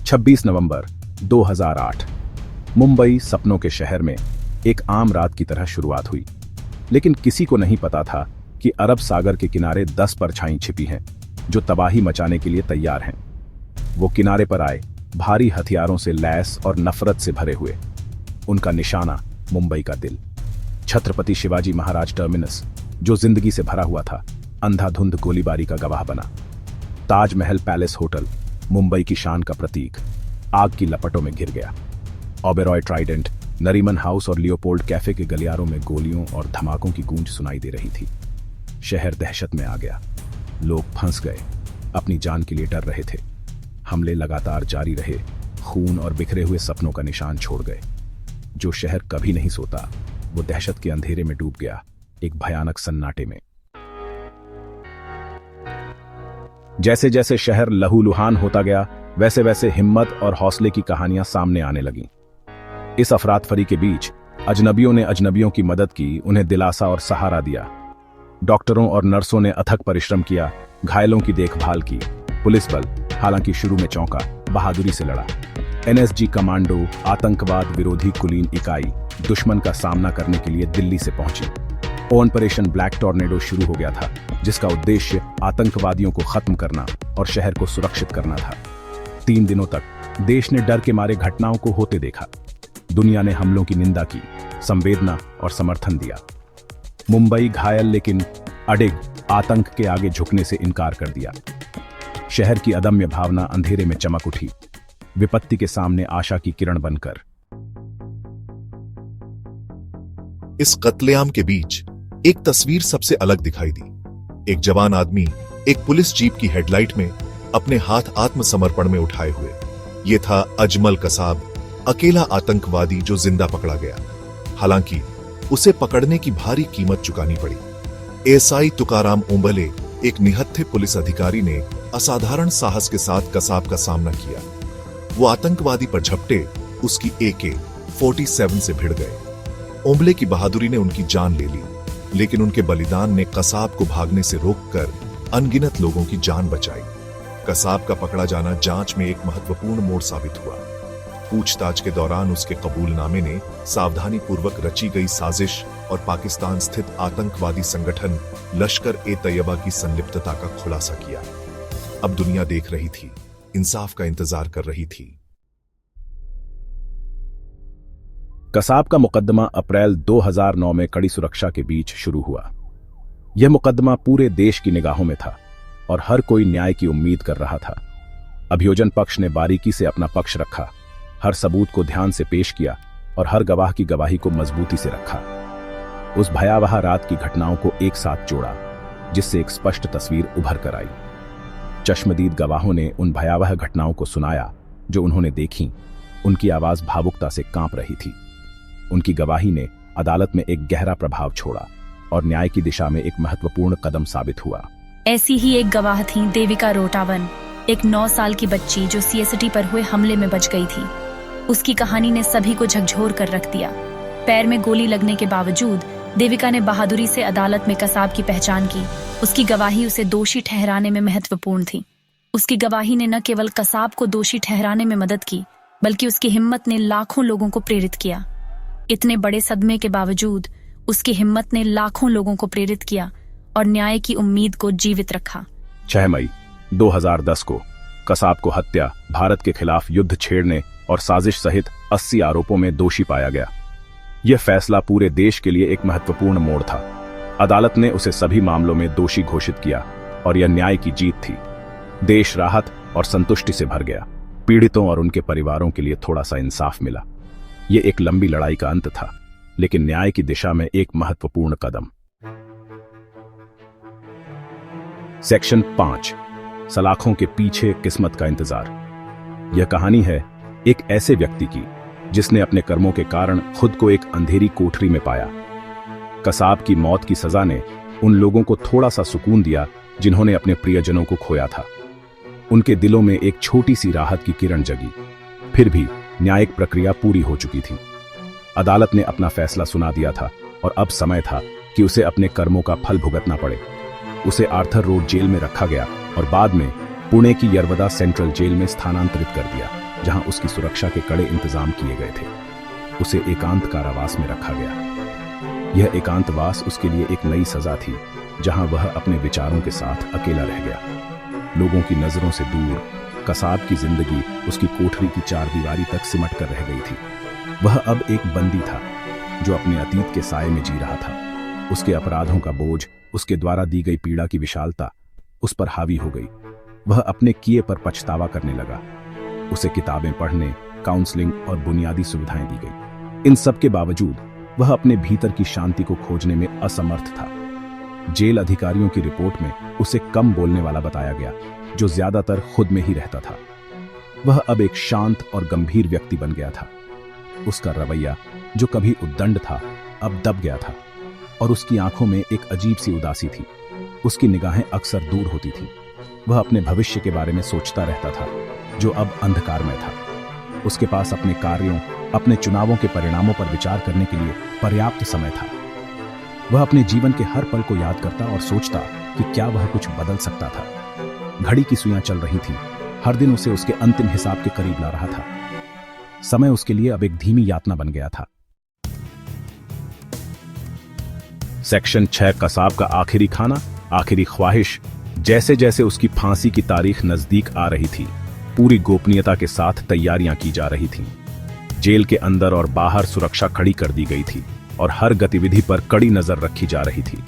26 नवंबर 2008 मुंबई सपनों के शहर में एक आम रात की तरह शुरुआत हुई। लेकिन किसी को नहीं पता था कि अरब सागर के किनारे 10 परछाई छिपी हैं जो तबाही मचाने के लिए तैयार हैं। वो किनारे पर आए, भारी हथियारों से लैस और नफरत से भरे हुए। उनका निशाना मुंबई का दिल, छत्रपति शिवाजी महाराज टर्मिनस, जो जिंदगी से भरा हुआ था, अंधाधुंध गोलीबारी का गवाह बना। ताजमहल पैलेस होटल, मुंबई की शान का प्रतीक, आग की लपटों में घिर गया। ओबेरॉय ट्राइडेंट, नरीमन हाउस और लियोपोल्ड कैफे के गलियारों में गोलियों और धमाकों की गूंज सुनाई दे रही थी। शहर दहशत में आ गया। लोग फंस गए, अपनी जान के लिए डर रहे थे। हमले लगातार जारी रहे, खून और बिखरे हुए सपनों का निशान छोड़ गए। जो शहर कभी नहीं सोता, वो दहशत के अंधेरे में डूब गया, एक भयानक सन्नाटे में। जैसे जैसे शहर लहूलुहान होता गया, वैसे वैसे हिम्मत और हौसले की कहानियां सामने आने लगीं। इस अफरातफरी के बीच अजनबियों ने अजनबियों की मदद की, उन्हें दिलासा और सहारा दिया। डॉक्टरों और नर्सों ने अथक परिश्रम किया, घायलों की देखभाल की। पुलिस बल, हालांकि शुरू में चौंका, बहादुरी से लड़ा। एनएसजी कमांडो, आतंकवाद विरोधी कुलीन इकाई, दुश्मन का सामना करने के लिए दिल्ली से पहुंची। ऑपरेशन ब्लैक टॉर्नेडो शुरू हो गया था, जिसका उद्देश्य आतंकवादियों को खत्म करना और शहर को सुरक्षित करना था। 3 दिनों तक देश ने डर के मारे घटनाओं को होते देखा। दुनिया ने हमलों की निंदा की, संवेदना और समर्थन दिया। मुंबई घायल लेकिन अडिग, आतंक के आगे झुकने से इनकार कर दिया। शहर की अदम्य भावना अंधेरे में चमक उठी, विपत्ति के सामने आशा की किरण बनकर। इस कत्लेआम के बीच एक तस्वीर सबसे अलग दिखाई दी। एक जवान आदमी एक पुलिस जीप की हेडलाइट में अपने हाथ आत्मसमर्पण में उठाए हुए। यह था अजमल कसाब, अकेला आतंकवादी जो जिंदा पकड़ा गया। हालांकि उसे पकड़ने की भारी कीमत चुकानी पड़ी। एएसआई तुकाराम ओंबले, एक निहत्थे पुलिस अधिकारी ने असाधारण साहस के साथ कसाब का सामना किया। वो आतंकवादी पर झपटे, उसकी AK-47 से भिड़ गए। ओंबले की बहादुरी ने उनकी जान ले ली, लेकिन उनके बलिदान ने कसाब को भागने से रोककर अनगिनत लोगों की जान बचाई। कसाब का पकड़ा जाना जांच में एक महत्वपूर्ण मोड़ साबित हुआ। पूछताछ के दौरान उसके कबूलनामे ने सावधानी पूर्वक रची गई साजिश और पाकिस्तान स्थित आतंकवादी संगठन लश्कर-ए-तैयबा की संलिप्तता का खुलासा किया। अब दुनिया देख रही थी, इंसाफ का इंतजार कर रही थी। कसाब का मुकदमा अप्रैल 2009 में कड़ी सुरक्षा के बीच शुरू हुआ। यह मुकदमा पूरे देश की निगाहों में था और हर कोई न्याय की उम्मीद कर रहा था। अभियोजन पक्ष ने बारीकी से अपना पक्ष रखा, हर सबूत को ध्यान से पेश किया और हर गवाह की गवाही को मजबूती से रखा। उस भयावह रात की घटनाओं को एक साथ जोड़ा, जिससे एक स्पष्ट तस्वीर उभर कर आई। चश्मदीद गवाहों ने उन भयावह घटनाओं को सुनाया जो उन्होंने देखी। उनकी आवाज भावुकता से कांप रही थी। उनकी गवाही ने अदालत में एक गहरा प्रभाव छोड़ा और न्याय की दिशा में एक महत्वपूर्ण कदम साबित हुआ। ऐसी ही एक गवाह थी देविका रोटावन, एक 9 साल की बच्ची जो सीएसटी पर हुए हमले में बच गई थी। उसकी कहानी ने सभी को झकझोर कर रख दिया। पैर में गोली लगने के बावजूद देविका ने बहादुरी से अदालत में कसाब की पहचान की। उसकी गवाही उसे दोषी ठहराने में महत्वपूर्ण थी। उसकी गवाही ने न केवल कसाब को दोषी ठहराने में मदद की, बल्कि उसकी हिम्मत ने लाखों लोगों को प्रेरित किया। इतने बड़े सदमे के बावजूद उसकी हिम्मत ने लाखों लोगों को प्रेरित किया और न्याय की उम्मीद को जीवित रखा। 6 मई 2010 को कसाब को हत्या, भारत के खिलाफ युद्ध छेड़ने और साजिश सहित 80 आरोपों में दोषी पाया गया। यह फैसला पूरे देश के लिए एक महत्वपूर्ण मोड़ था। अदालत ने उसे सभी मामलों में दोषी घोषित किया और यह न्याय की जीत थी। देश राहत और संतुष्टि से भर गया। पीड़ितों और उनके परिवारों के लिए थोड़ा सा इंसाफ मिला। यह एक लंबी लड़ाई का अंत था, लेकिन न्याय की दिशा में एक महत्वपूर्ण कदम। सेक्शन 5, सलाखों के पीछे किस्मत का इंतजार। यह कहानी है एक ऐसे व्यक्ति की जिसने अपने कर्मों के कारण खुद को एक अंधेरी कोठरी में पाया। कसाब की मौत की सजा ने उन लोगों को थोड़ा सा सुकून दिया जिन्होंने अपने प्रियजनों को खोया था। उनके दिलों में एक छोटी सी राहत की किरण जगी। फिर भी न्यायिक प्रक्रिया पूरी हो चुकी थी। अदालत ने अपना फैसला सुना दिया था और अब समय था कि उसे अपने कर्मों का फल भुगतना पड़े। उसे आर्थर रोड जेल में रखा गया और बाद में पुणे की यरवदा सेंट्रल जेल में स्थानांतरित कर दिया। जहां उसकी सुरक्षा के कड़े इंतजाम किए गए थे। उसे एकांत कारावास में रखा गया। यह एकांतवास उसके लिए एक नई सजा थी, जहां वह अपने विचारों के साथ अकेला रह गया। लोगों की नजरों से दूर कसाब की जिंदगी उसकी कोठरी की चारदीवारी तक सिमट कर रह गई थी। वह अब एक बंदी था जो अपने अतीत के साए में जी रहा था। उसके अपराधों का बोझ, उसके द्वारा दी गई पीड़ा की विशालता उस पर हावी हो गई। वह अपने किए पर पछतावा करने लगा। उसे किताबें पढ़ने, काउंसलिंग और बुनियादी सुविधाएं दी गई। इन सब के बावजूद वह अपने भीतर की शांति को खोजने में असमर्थ था। जेल अधिकारियों की रिपोर्ट में उसे कम बोलने वाला बताया गया, जो ज्यादातर खुद में ही रहता था। वह अब एक शांत और गंभीर व्यक्ति बन गया था। उसका रवैया, जो कभी उद्दंड था, अब दब गया था और उसकी आंखों में एक अजीब सी उदासी थी। उसकी निगाहें अक्सर दूर होती थीं। वह अपने भविष्य के बारे में सोचता रहता था, जो अब अंधकारमय था। उसके पास अपने कार्यों, अपने चुनावों के परिणामों पर विचार करने के लिए पर्याप्त समय था। वह अपने जीवन के हर पल को याद करता और सोचता कि क्या वह कुछ बदल सकता था। घड़ी की सुइयां चल रही थीं। हर दिन उसे उसके अंतिम हिसाब के करीब ला रहा था। समय उसके लिए अब एक धीमी यातना बन गया था। सेक्शन 6 कसाब का आखिरी खाना, आखिरी ख्वाहिश। जैसे जैसे उसकी फांसी की तारीख नजदीक आ रही थी, पूरी गोपनीयता के साथ तैयारियां की जा रही थीं। जेल के अंदर और बाहर सुरक्षा खड़ी कर दी गई थी और हर गतिविधि पर कड़ी नजर रखी जा रही थी।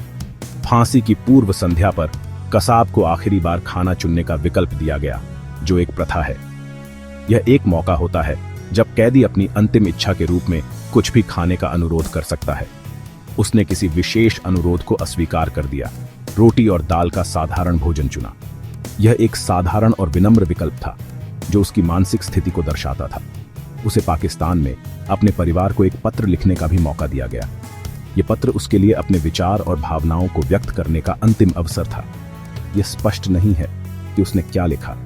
फांसी की पूर्व संध्या पर कसाब को आखिरी बार खाना चुनने का विकल्प दिया गया, जो एक प्रथा है। यह एक मौका होता है जब कैदी अपनी अंतिम इच्छा के रूप में कुछ भी खाने का अनुरोध कर सकता है। उसने किसी विशेष अनुरोध को अस्वीकार कर दिया। रोटी और दाल का साधारण भोजन चुना। यह एक साधारण और विनम्र विकल्प था, जो उसकी मानसिक स्थिति को दर्शाता था। उसे पाकिस्तान में अपने परिवार को एक पत्र लिखने का भी मौका दिया गया। यह पत्र उसके लिए अपने विचार और भावनाओं को व्यक्त करने का अंतिम अवसर था। यह स्पष्ट नहीं है कि उसने क्या लिखा,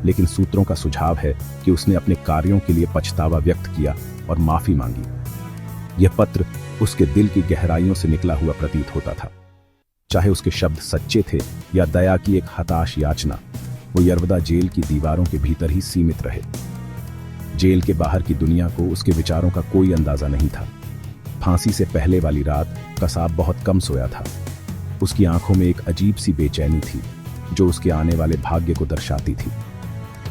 लेकिन सूत्रों का सुझाव है कि उसने अपने कार्यों के लिए पछतावा व्यक्त किया और माफी मांगी। यह पत्र उसके दिल की गहराइयों से निकला हुआ प्रतीत होता था। चाहे उसके शब्द सच्चे थे या दया की एक हताश याचना, वो यरवदा जेल की दीवारों के भीतर ही सीमित रहे। जेल के बाहर की दुनिया को उसके विचारों का कोई अंदाजा नहीं था। फांसी से पहले वाली रात कसाब बहुत कम सोया था। उसकी आंखों में एक अजीब सी बेचैनी थी, जो उसके आने वाले भाग्य को दर्शाती थी।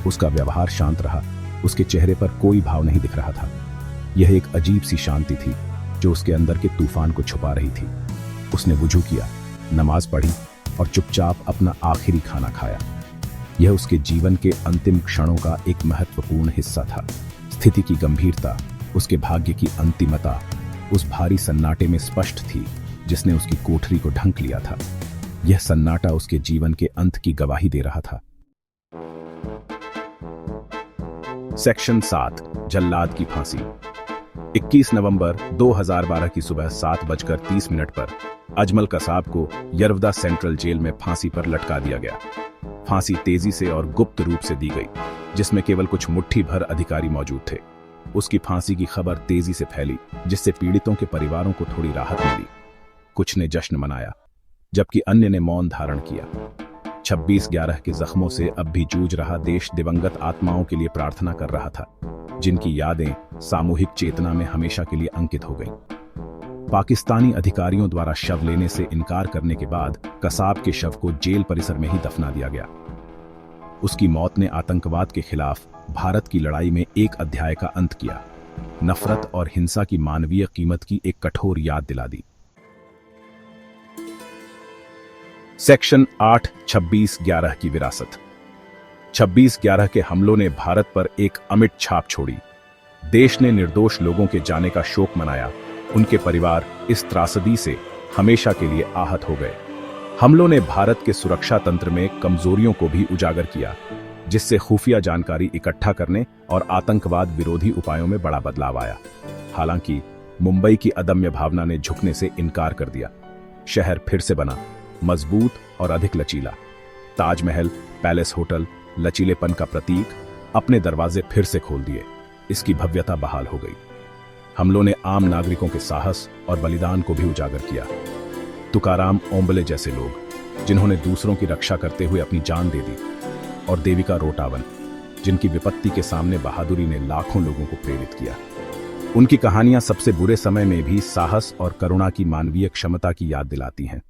उसका व्यवहार शांत रहा। उसके चेहरे पर कोई भाव नहीं दिख रहा था। यह एक अजीब सी शांति थी, जो उसके अंदर के तूफान को छुपा रही थी। उसने वुजू किया, नमाज पढ़ी और चुपचाप अपना आखिरी खाना खाया। यह उसके जीवन के अंतिम क्षणों का एक महत्वपूर्ण हिस्सा था। स्थिति की गंभीरता, उसके भाग्य की अंतिमता उस भारी सन्नाटे में स्पष्ट थी, जिसने उसकी कोठरी को ढंक लिया था। यह सन्नाटा उसके जीवन के अंत की गवाही दे रहा था। सेक्शन 7 जल्लाद की फांसी। 21 नवंबर 2012 की सुबह 7:30 पर अजमल कसाब को यरवदा सेंट्रल जेल में फांसी पर लटका दिया गया। फांसी तेजी से और गुप्त रूप से दी गई, जिसमें केवल कुछ मुट्ठी भर अधिकारी मौजूद थे। उसकी फांसी की खबर तेजी से फैली, जिससे पीड़ितों के परिवारों को थोड़ी राहत मिली। कुछ ने जश्न मनाया, जबकि अन्य ने मौन धारण किया। 26/11 के जख्मों से अब भी जूझ रहा देश दिवंगत आत्माओं के लिए प्रार्थना कर रहा था, जिनकी यादें सामूहिक चेतना में हमेशा के लिए अंकित हो गईं। पाकिस्तानी अधिकारियों द्वारा शव लेने से इनकार करने के बाद कसाब के शव को जेल परिसर में ही दफना दिया गया। उसकी मौत ने आतंकवाद के खिलाफ भारत की लड़ाई में एक अध्याय का अंत किया। नफरत और हिंसा की मानवीय कीमत की एक कठोर याद दिला दी। सेक्शन 8 26/11 की विरासत। 26/11 के हमलों ने भारत पर एक अमिट छाप छोड़ी। देश ने निर्दोष लोगों के जाने का शोक मनाया। उनके परिवार इस त्रासदी से हमेशा के लिए आहत हो गए। हमलों ने भारत के सुरक्षा तंत्र में कमजोरियों को भी उजागर किया, जिससे खुफिया जानकारी इकट्ठा करने और आतंकवाद विरोधी उपायों में बड़ा बदलाव आया। हालांकि मुंबई की अदम्य भावना ने झुकने से इनकार कर दिया। शहर फिर से बना, मजबूत और अधिक लचीला। ताजमहल, पैलेस होटल, लचीलेपन का प्रतीक, अपने दरवाजे फिर से खोल दिए। इसकी भव्यता बहाल हो गई। हमलों ने आम नागरिकों के साहस और बलिदान को भी उजागर किया। तुकाराम ओंबले जैसे लोग, जिन्होंने दूसरों की रक्षा करते हुए अपनी जान दे दी, और देविका रोटावन, जिनकी विपत्ति के सामने बहादुरी ने लाखों लोगों को प्रेरित किया। उनकी कहानियां सबसे बुरे समय में भी साहस और करुणा की मानवीय क्षमता की याद दिलाती हैं।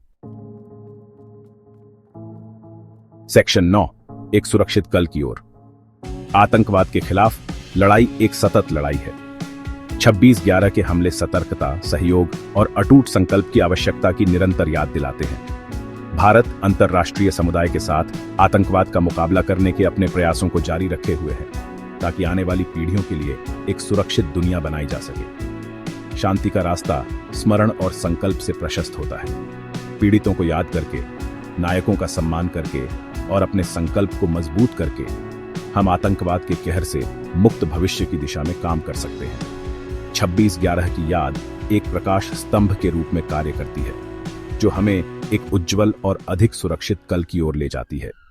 सेक्शन 9, एक सुरक्षित कल की ओर। आतंकवाद के खिलाफ लड़ाई एक सतत लड़ाई है। 26/11 के हमले सतर्कता, सहयोग और अटूट संकल्प की आवश्यकता की निरंतर याद दिलाते हैं। भारत अंतर्राष्ट्रीय समुदाय के साथ आतंकवाद का मुकाबला करने के अपने प्रयासों को जारी रखे हुए है, ताकि आने वाली पीढ़ियों के लिए एक सुरक्षित दुनिया बनाई जा सके। शांति का रास्ता स्मरण और संकल्प से प्रशस्त होता है। पीड़ितों को याद करके, नायकों का सम्मान करके और अपने संकल्प को मजबूत करके हम आतंकवाद के कहर से मुक्त भविष्य की दिशा में काम कर सकते हैं। 26/11 की याद एक प्रकाश स्तंभ के रूप में कार्य करती है, जो हमें एक उज्जवल और अधिक सुरक्षित कल की ओर ले जाती है।